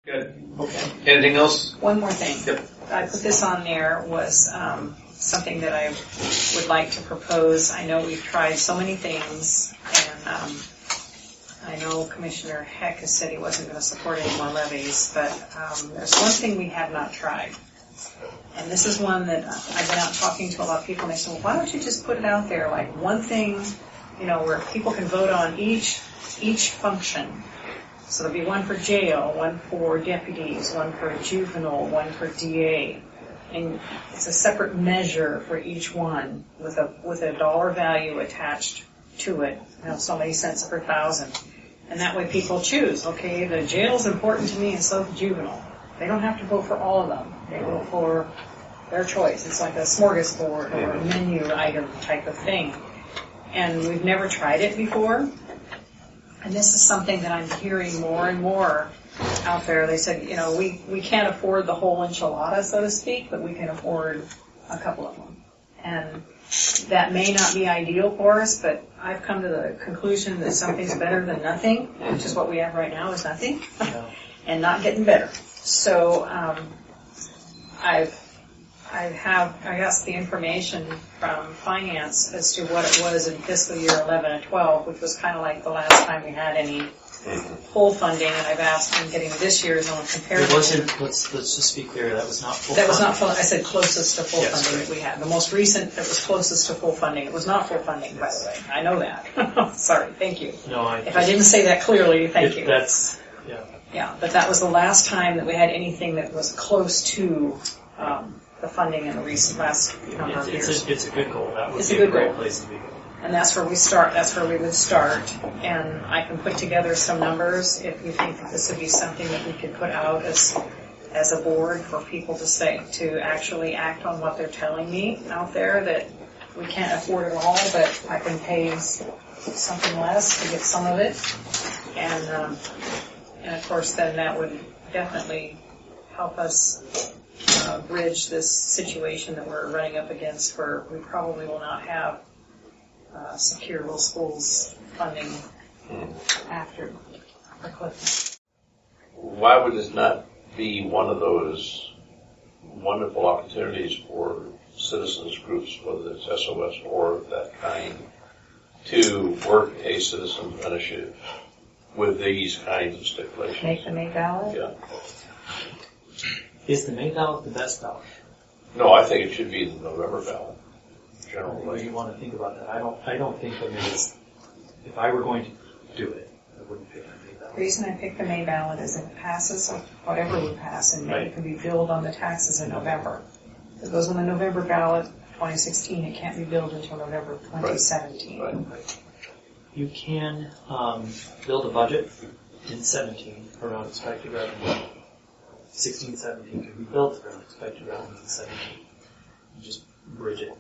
Good. Okay. Anything else? One more thing. Yep. I put this on there was something that I would like to propose. I know we've tried so many things, and I know Commissioner Heck has said he wasn't going to support any more levies, but there's one thing we have not tried. And this is one that I've been out talking to a lot of people, and they say, well, why don't you just put it out there, like one thing, where people can vote on each function. So there'll be one for jail, one for deputies, one for juvenile, one for DA. And it's a separate measure for each one with a dollar value attached to it. So many cents per thousand. And that way people choose, okay, the jail's important to me and so the juvenile. They don't have to vote for all of them. They vote for their choice. It's like a smorgasbord or a menu item type of thing. And we've never tried it before. And this is something that I'm hearing more and more out there. They said, we can't afford the whole enchilada, so to speak, but we can afford a couple of them. And that may not be ideal for us, but I've come to the conclusion that something's better than nothing, which is what we have right now is nothing, and not getting better. So I asked the information from finance as to what it was in fiscal year 11 and 12, which was kind of like the last time we had any full funding, and I've asked them getting this year's on comparison. It wasn't, let's just be clear, that was not full funding. That was funding. not full, I said closest to full Yes, funding right. that we had. The most recent that was closest to full funding. It was not full funding, by the way. I know that. Sorry, thank you. No, if I didn't say that clearly, thank you. That's, Yeah, but that was the last time that we had anything that was close to the funding in the recent last number of years. It's a good goal. That would It's be a good a great goal. place to be. And that's where we start. That's where we would start. And I can put together some numbers if you think that this would be something that we could put out as a board for people to actually act on what they're telling me out there, that we can't afford it all, but I can pay something less to get some of it. And of course then that would definitely help us bridge this situation that we're running up against, where we probably will not have secure rural schools funding after the cliff. Why would this not be one of those wonderful opportunities for citizens groups, whether it's SOS or that kind, to work a citizens initiative with these kinds of stipulations? Make the May ballot? Yeah. Is the May ballot the best ballot? No, I think it should be the November ballot. What do you want to think about that? I don't think that it is. If I were going to do it, I wouldn't pick the May ballot. The reason I picked the May ballot is if it passes, or whatever would pass in May, it can be billed on the taxes in November. If it goes on the November ballot, 2016, it can't be billed until November 2017. Right. You can build a budget in 17 around expected revenue. 16, 17 can be built around expected revenue in 17. You just bridge it